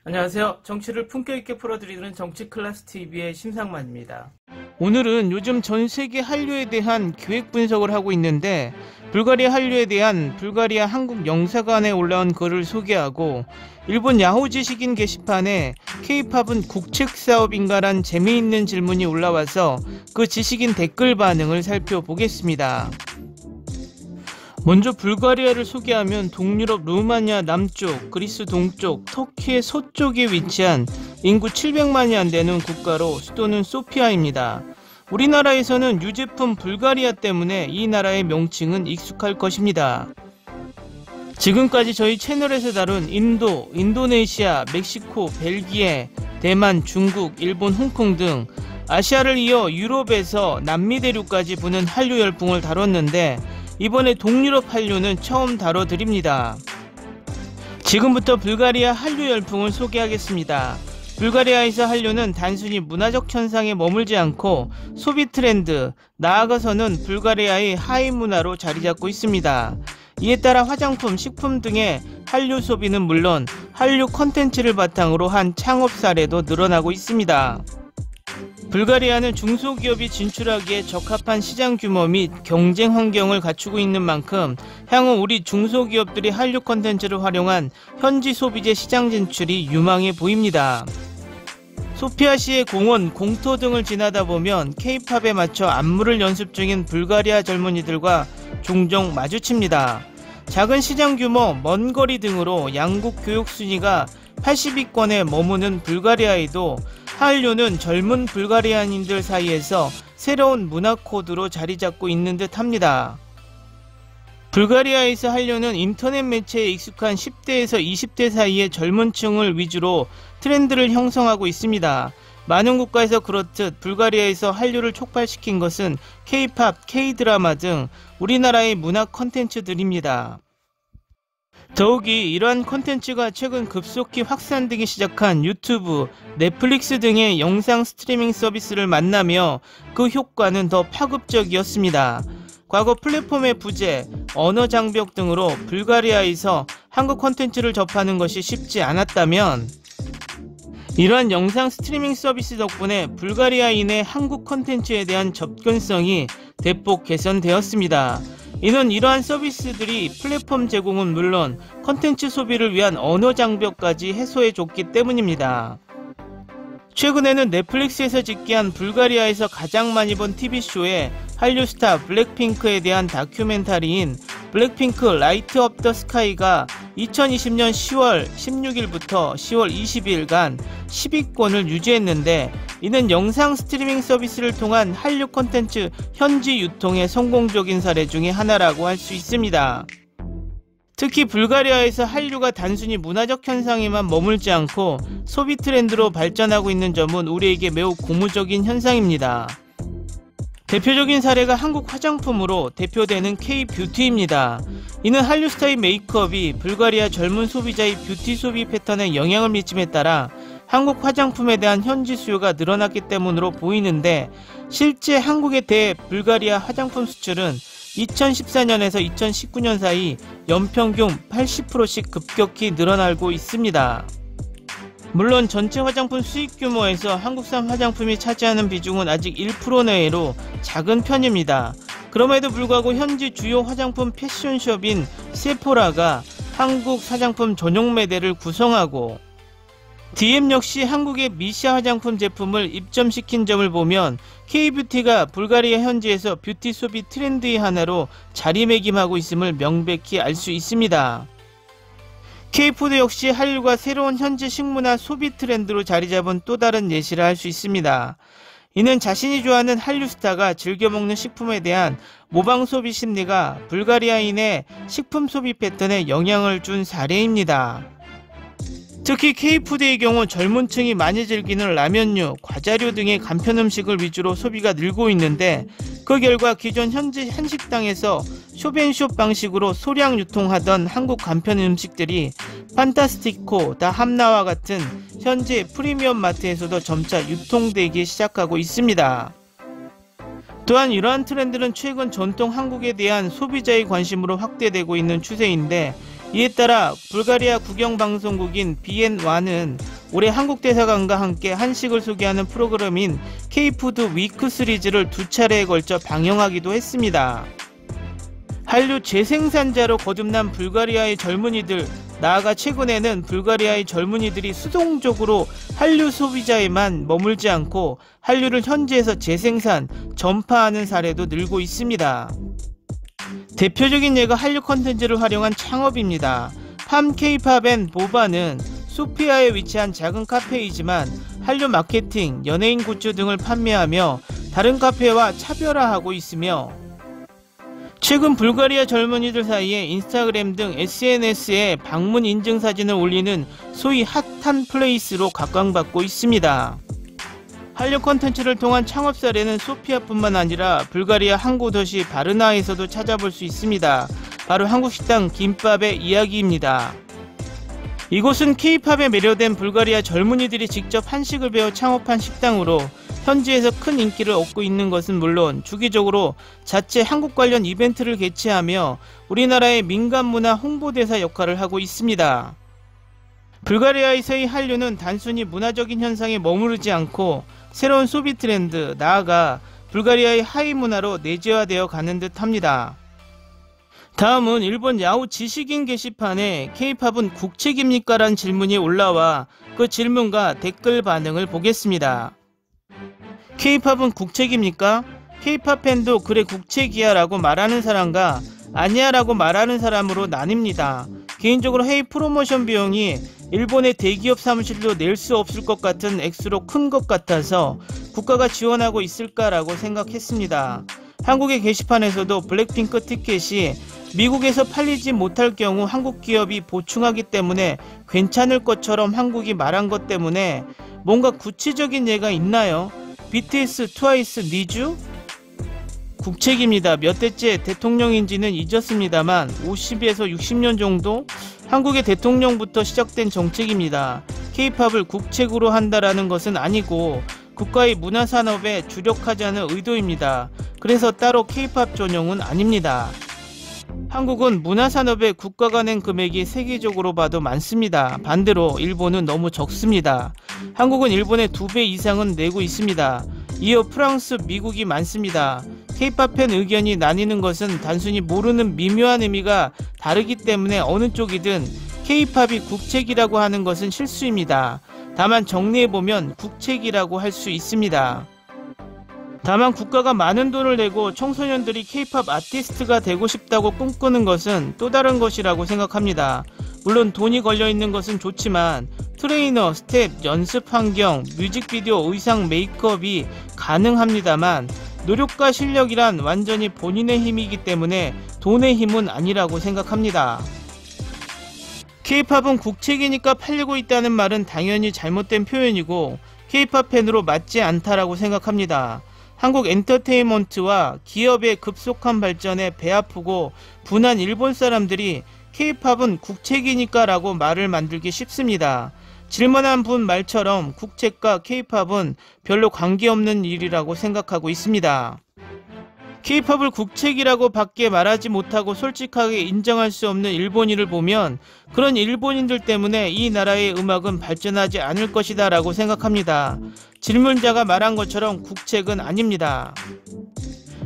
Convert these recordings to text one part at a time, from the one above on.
안녕하세요. 정치를 품격 있게 풀어드리는 정치클래스TV의 심상만입니다. 오늘은 요즘 전 세계 한류에 대한 기획 분석을 하고 있는데, 불가리아 한류에 대한 불가리아 한국 영사관에 올라온 글을 소개하고, 일본 야후 지식인 게시판에 K-팝은 국책 사업인가란 재미있는 질문이 올라와서 그 지식인 댓글 반응을 살펴보겠습니다. 먼저 불가리아를 소개하면 동유럽 루마니아 남쪽, 그리스 동쪽, 터키의 서쪽에 위치한 인구 700만이 안 되는 국가로 수도는 소피아입니다. 우리나라에서는 유제품 불가리아 때문에 이 나라의 명칭은 익숙할 것입니다. 지금까지 저희 채널에서 다룬 인도, 인도네시아, 멕시코, 벨기에, 대만, 중국, 일본, 홍콩 등 아시아를 이어 유럽에서 남미 대륙까지 부는 한류 열풍을 다뤘는데, 이번에 동유럽 한류는 처음 다뤄드립니다. 지금부터 불가리아 한류 열풍을 소개하겠습니다. 불가리아에서 한류는 단순히 문화적 현상에 머물지 않고 소비 트렌드, 나아가서는 불가리아의 하이 문화로 자리잡고 있습니다. 이에 따라 화장품, 식품 등의 한류 소비는 물론 한류 콘텐츠를 바탕으로 한 창업 사례도 늘어나고 있습니다. 불가리아는 중소기업이 진출하기에 적합한 시장 규모 및 경쟁 환경을 갖추고 있는 만큼 향후 우리 중소기업들이 한류 콘텐츠를 활용한 현지 소비재 시장 진출이 유망해 보입니다. 소피아시의 공원, 공터 등을 지나다 보면 K-팝에 맞춰 안무를 연습 중인 불가리아 젊은이들과 종종 마주칩니다. 작은 시장 규모, 먼 거리 등으로 양국 교육 순위가 80위권에 머무는 불가리아에도 한류는 젊은 불가리아인들 사이에서 새로운 문화 코드로 자리잡고 있는 듯 합니다. 불가리아에서 한류는 인터넷 매체에 익숙한 10대에서 20대 사이의 젊은 층을 위주로 트렌드를 형성하고 있습니다. 많은 국가에서 그렇듯 불가리아에서 한류를 촉발시킨 것은 K-팝, K-드라마 등 우리나라의 문화 콘텐츠들입니다. 더욱이 이러한 콘텐츠가 최근 급속히 확산되기 시작한 유튜브, 넷플릭스 등의 영상 스트리밍 서비스를 만나며 그 효과는 더 파급적이었습니다. 과거 플랫폼의 부재, 언어 장벽 등으로 불가리아에서 한국 콘텐츠를 접하는 것이 쉽지 않았다면, 이러한 영상 스트리밍 서비스 덕분에 불가리아인의 한국 콘텐츠에 대한 접근성이 대폭 개선되었습니다. 이는 이러한 서비스들이 플랫폼 제공은 물론 콘텐츠 소비를 위한 언어 장벽까지 해소해줬기 때문입니다. 최근에는 넷플릭스에서 집계한 불가리아에서 가장 많이 본 TV쇼에 한류 스타 블랙핑크에 대한 다큐멘터리인 블랙핑크 라이트 업 더 스카이가 2020년 10월 16일부터 10월 20일간 10위권을 유지했는데, 이는 영상 스트리밍 서비스를 통한 한류 콘텐츠 현지 유통의 성공적인 사례 중에 하나라고 할 수 있습니다. 특히 불가리아에서 한류가 단순히 문화적 현상에만 머물지 않고 소비 트렌드로 발전하고 있는 점은 우리에게 매우 고무적인 현상입니다. 대표적인 사례가 한국 화장품으로 대표되는 K-뷰티입니다. 이는 한류 스타의 메이크업이 불가리아 젊은 소비자의 뷰티 소비 패턴에 영향을 미침에 따라 한국 화장품에 대한 현지 수요가 늘어났기 때문으로 보이는데, 실제 한국의 대불가리아 화장품 수출은 2014년에서 2019년 사이 연평균 80%씩 급격히 늘어나고 있습니다. 물론 전체 화장품 수입 규모에서 한국산 화장품이 차지하는 비중은 아직 1% 내외로 작은 편입니다. 그럼에도 불구하고 현지 주요 화장품 패션숍인 세포라가 한국 화장품 전용 매대를 구성하고, DM 역시 한국의 미샤 화장품 제품을 입점시킨 점을 보면 K-뷰티가 불가리아 현지에서 뷰티 소비 트렌드의 하나로 자리매김하고 있음을 명백히 알 수 있습니다. K-푸드 역시 한류가 새로운 현지 식문화 소비 트렌드로 자리잡은 또 다른 예시를 할 수 있습니다. 이는 자신이 좋아하는 한류 스타가 즐겨 먹는 식품에 대한 모방 소비 심리가 불가리아인의 식품 소비 패턴에 영향을 준 사례입니다. 특히 K-푸드의 경우 젊은 층이 많이 즐기는 라면류, 과자류 등의 간편 음식을 위주로 소비가 늘고 있는데, 그 결과 기존 현지 한식당에서 숍앤숍 방식으로 소량 유통하던 한국 간편 음식들이 판타스티코, 다 함나와 같은 현지 프리미엄 마트에서도 점차 유통되기 시작하고 있습니다. 또한 이러한 트렌드는 최근 전통 한국에 대한 소비자의 관심으로 확대되고 있는 추세인데, 이에 따라 불가리아 국영방송국인 BN1은 올해 한국 대사관과 함께 한식을 소개하는 프로그램인 K푸드 위크 시리즈를 2차례에 걸쳐 방영하기도 했습니다. 한류 재생산자로 거듭난 불가리아의 젊은이들, 나아가 최근에는 불가리아의 젊은이들이 수동적으로 한류 소비자에만 머물지 않고 한류를 현지에서 재생산, 전파하는 사례도 늘고 있습니다. 대표적인 예가 한류 콘텐츠를 활용한 창업입니다. 팜 K-pop 앤 보바는 소피아에 위치한 작은 카페이지만 한류 마케팅, 연예인 굿즈 등을 판매하며 다른 카페와 차별화하고 있으며, 최근 불가리아 젊은이들 사이에 인스타그램 등 SNS에 방문 인증 사진을 올리는 소위 핫한 플레이스로 각광받고 있습니다. 한류 콘텐츠를 통한 창업 사례는 소피아뿐만 아니라 불가리아 항구 도시 바르나에서도 찾아볼 수 있습니다. 바로 한국 식당 김밥의 이야기입니다. 이곳은 K-팝에 매료된 불가리아 젊은이들이 직접 한식을 배워 창업한 식당으로 현지에서 큰 인기를 얻고 있는 것은 물론 주기적으로 자체 한국 관련 이벤트를 개최하며 우리나라의 민간문화 홍보대사 역할을 하고 있습니다. 불가리아에서의 한류는 단순히 문화적인 현상에 머무르지 않고 새로운 소비 트렌드, 나아가 불가리아의 하이 문화로 내재화되어 가는 듯 합니다. 다음은 일본 야후 지식인 게시판에 K-팝은 국책입니까? 라는 질문이 올라와 그 질문과 댓글 반응을 보겠습니다. K-팝은 국책입니까? K-팝 팬도 그래 국책이야 라고 말하는 사람과 아니야 라고 말하는 사람으로 나뉩니다. 개인적으로 해외 프로모션 비용이 일본의 대기업 사무실도 낼 수 없을 것 같은 액수로 큰 것 같아서 국가가 지원하고 있을까라고 생각했습니다. 한국의 게시판에서도 블랙핑크 티켓이 미국에서 팔리지 못할 경우 한국 기업이 보충하기 때문에 괜찮을 것처럼 한국이 말한 것 때문에 뭔가 구체적인 예가 있나요? BTS, 트와이스, 니쥬? 국책입니다. 몇 대째 대통령인지는 잊었습니다만 50에서 60년 정도? 한국의 대통령부터 시작된 정책입니다. K-팝을 국책으로 한다라는 것은 아니고 국가의 문화산업에 주력하자는 의도입니다. 그래서 따로 K-팝 전용은 아닙니다. 한국은 문화산업에 국가가 낸 금액이 세계적으로 봐도 많습니다. 반대로 일본은 너무 적습니다. 한국은 일본의 2배 이상은 내고 있습니다. 이어 프랑스, 미국이 많습니다. K-팝 팬 의견이 나뉘는 것은 단순히 모르는 미묘한 의미가 다르기 때문에 어느 쪽이든 K-팝이 국책이라고 하는 것은 실수입니다. 다만 정리해보면 국책이라고 할 수 있습니다. 다만 국가가 많은 돈을 내고 청소년들이 K-팝 아티스트가 되고 싶다고 꿈꾸는 것은 또 다른 것이라고 생각합니다. 물론 돈이 걸려있는 것은 좋지만 트레이너, 스텝, 연습 환경, 뮤직비디오, 의상, 메이크업이 가능합니다만 노력과 실력이란 완전히 본인의 힘이기 때문에 돈의 힘은 아니라고 생각합니다. K-팝은 국책이니까 팔리고 있다는 말은 당연히 잘못된 표현이고 K-팝 팬으로 맞지 않다라고 생각합니다. 한국 엔터테인먼트와 기업의 급속한 발전에 배아프고 분한 일본 사람들이 K-팝은 국책이니까 라고 말을 만들기 쉽습니다. 질문한 분 말처럼 국책과 K-팝은 별로 관계없는 일이라고 생각하고 있습니다. K-팝을 국책이라고 밖에 말하지 못하고 솔직하게 인정할 수 없는 일본인을 보면 그런 일본인들 때문에 이 나라의 음악은 발전하지 않을 것이다 라고 생각합니다. 질문자가 말한 것처럼 국책은 아닙니다.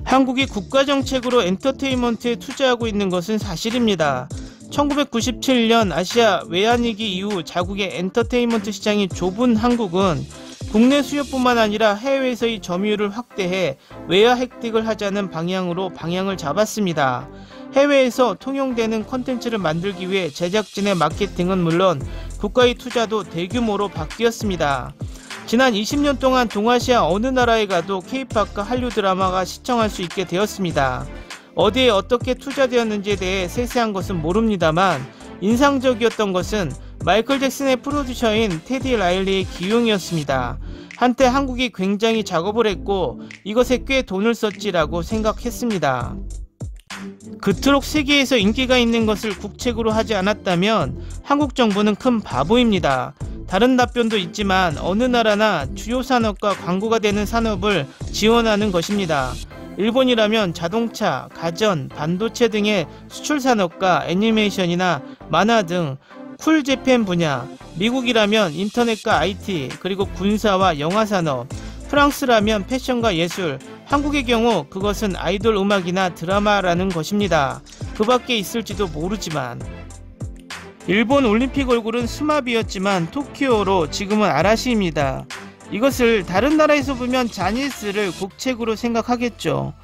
한국이 국가정책으로 엔터테인먼트에 투자하고 있는 것은 사실입니다. 1997년 아시아 외환위기 이후 자국의 엔터테인먼트 시장이 좁은 한국은 국내 수요뿐만 아니라 해외에서의 점유율을 확대해 외화 획득을 하자는 방향으로 방향을 잡았습니다. 해외에서 통용되는 콘텐츠를 만들기 위해 제작진의 마케팅은 물론 국가의 투자도 대규모로 바뀌었습니다. 지난 20년 동안 동아시아 어느 나라에 가도 K-팝과 한류 드라마가 시청할 수 있게 되었습니다. 어디에 어떻게 투자되었는지에 대해 세세한 것은 모릅니다만 인상적이었던 것은 마이클 잭슨의 프로듀서인 테디 라일리의 기용이었습니다. 한때 한국이 굉장히 작업을 했고 이것에 꽤 돈을 썼지라고 생각했습니다. 그토록 세계에서 인기가 있는 것을 국책으로 하지 않았다면 한국 정부는 큰 바보입니다. 다른 답변도 있지만 어느 나라나 주요 산업과 광고가 되는 산업을 지원하는 것입니다. 일본이라면 자동차, 가전, 반도체 등의 수출 산업과 애니메이션이나 만화 등 쿨재팬 분야, 미국이라면 인터넷과 IT, 그리고 군사와 영화산업, 프랑스라면 패션과 예술, 한국의 경우 그것은 아이돌 음악이나 드라마라는 것입니다. 그 밖에 있을지도 모르지만. 일본 올림픽 얼굴은 스마비였지만 토키오로 지금은 아라시입니다. 이것을 다른 나라에서 보면 자니스를 국책으로 생각하겠죠.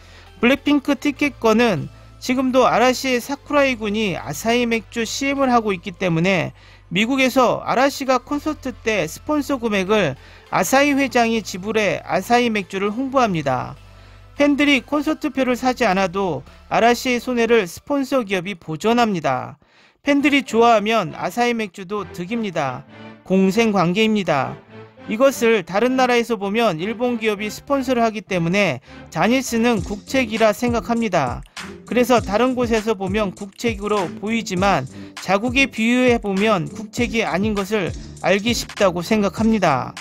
블랙핑크 티켓권은 지금도 아라시의 사쿠라이 군이 아사히 맥주 CM을 하고 있기 때문에 미국에서 아라시가 콘서트 때 스폰서 금액을 아사히 회장이 지불해 아사히 맥주를 홍보합니다. 팬들이 콘서트표를 사지 않아도 아라시의 손해를 스폰서 기업이 보전합니다. 팬들이 좋아하면 아사히 맥주도 득입니다. 공생관계입니다. 이것을 다른 나라에서 보면 일본 기업이 스폰서를 하기 때문에 자니스는 국책이라 생각합니다. 그래서 다른 곳에서 보면 국책으로 보이지만 자국에 비유해 보면 국책이 아닌 것을 알기 쉽다고 생각합니다.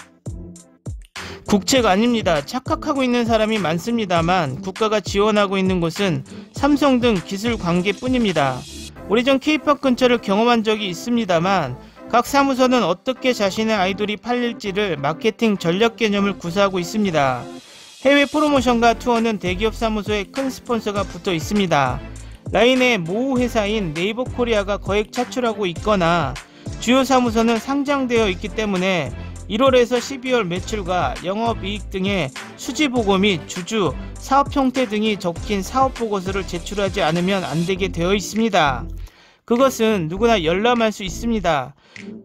국책 아닙니다. 착각하고 있는 사람이 많습니다만 국가가 지원하고 있는 곳은 삼성 등 기술 관계뿐입니다. 오래전 K-POP 근처를 경험한 적이 있습니다만 각 사무소는 어떻게 자신의 아이돌이 팔릴지를 마케팅 전략 개념을 구사하고 있습니다. 해외 프로모션과 투어는 대기업 사무소에 큰 스폰서가 붙어 있습니다. 라인의 모후 회사인 네이버 코리아가 거액 차출하고 있거나 주요 사무소는 상장되어 있기 때문에 1월에서 12월 매출과 영업이익 등의 수지보고 및 주주, 사업 형태 등이 적힌 사업보고서를 제출하지 않으면 안되게 되어 있습니다. 그것은 누구나 열람할 수 있습니다.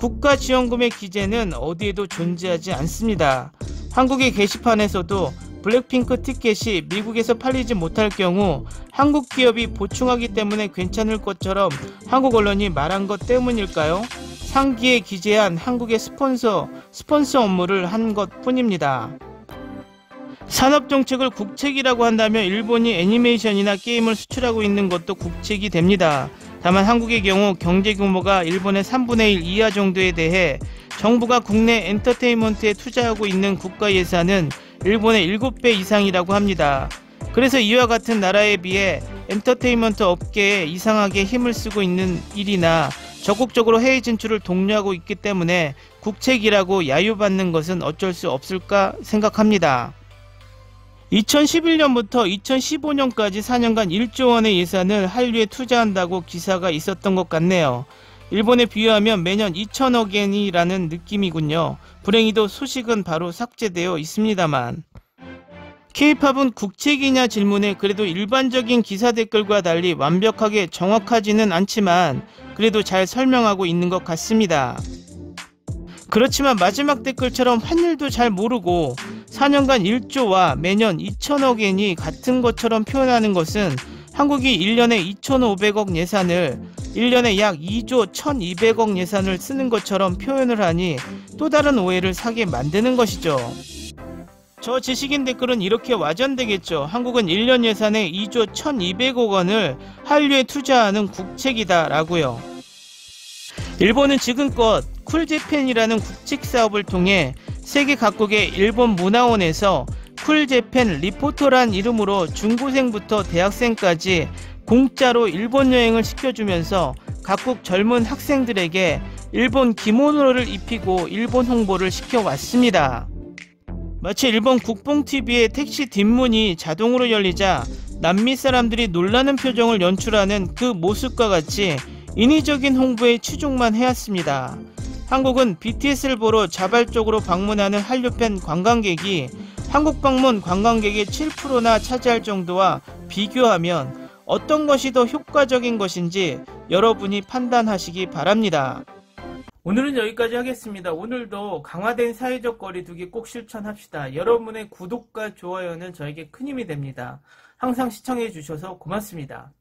국가지원금의 기재는 어디에도 존재하지 않습니다. 한국의 게시판에서도 블랙핑크 티켓이 미국에서 팔리지 못할 경우 한국 기업이 보충하기 때문에 괜찮을 것처럼 한국 언론이 말한 것 때문일까요? 상기에 기재한 한국의 스폰서 업무를 한 것 뿐입니다. 산업정책을 국책이라고 한다면 일본이 애니메이션이나 게임을 수출하고 있는 것도 국책이 됩니다. 다만 한국의 경우 경제 규모가 일본의 3분의 1 이하 정도에 대해 정부가 국내 엔터테인먼트에 투자하고 있는 국가 예산은 일본의 7배 이상이라고 합니다. 그래서 이와 같은 나라에 비해 엔터테인먼트 업계에 이상하게 힘을 쓰고 있는 일이나 적극적으로 해외 진출을 독려하고 있기 때문에 국책이라고 야유받는 것은 어쩔 수 없을까 생각합니다. 2011년부터 2015년까지 4년간 1조 원의 예산을 한류에 투자한다고 기사가 있었던 것 같네요. 일본에 비유하면 매년 2천억엔이라는 느낌이군요. 불행히도 소식은 바로 삭제되어 있습니다만. K-POP은 국책이냐 질문에 그래도 일반적인 기사 댓글과 달리 완벽하게 정확하지는 않지만 그래도 잘 설명하고 있는 것 같습니다. 그렇지만 마지막 댓글처럼 환율도 잘 모르고 4년간 1조와 매년 2천억엔이 같은 것처럼 표현하는 것은 한국이 1년에 2,500억 예산을 1년에 약 2조 1,200억 예산을 쓰는 것처럼 표현을 하니 또 다른 오해를 사게 만드는 것이죠. 저 지식인 댓글은 이렇게 와전되겠죠. 한국은 1년 예산에 2조 1,200억 원을 한류에 투자하는 국책이다 라고요. 일본은 지금껏 쿨재팬이라는 국책 사업을 통해 세계 각국의 일본 문화원에서 쿨재팬 리포터란 이름으로 중고생부터 대학생까지 공짜로 일본 여행을 시켜주면서 각국 젊은 학생들에게 일본 기모노를 입히고 일본 홍보를 시켜왔습니다. 마치 일본 국뽕TV의 택시 뒷문이 자동으로 열리자 남미 사람들이 놀라는 표정을 연출하는 그 모습과 같이 인위적인 홍보에 치중만 해왔습니다. 한국은 BTS를 보러 자발적으로 방문하는 한류팬 관광객이 한국 방문 관광객의 7%나 차지할 정도와 비교하면 어떤 것이 더 효과적인 것인지 여러분이 판단하시기 바랍니다. 오늘은 여기까지 하겠습니다. 오늘도 강화된 사회적 거리두기 꼭 실천합시다. 여러분의 구독과 좋아요는 저에게 큰 힘이 됩니다. 항상 시청해 주셔서 고맙습니다.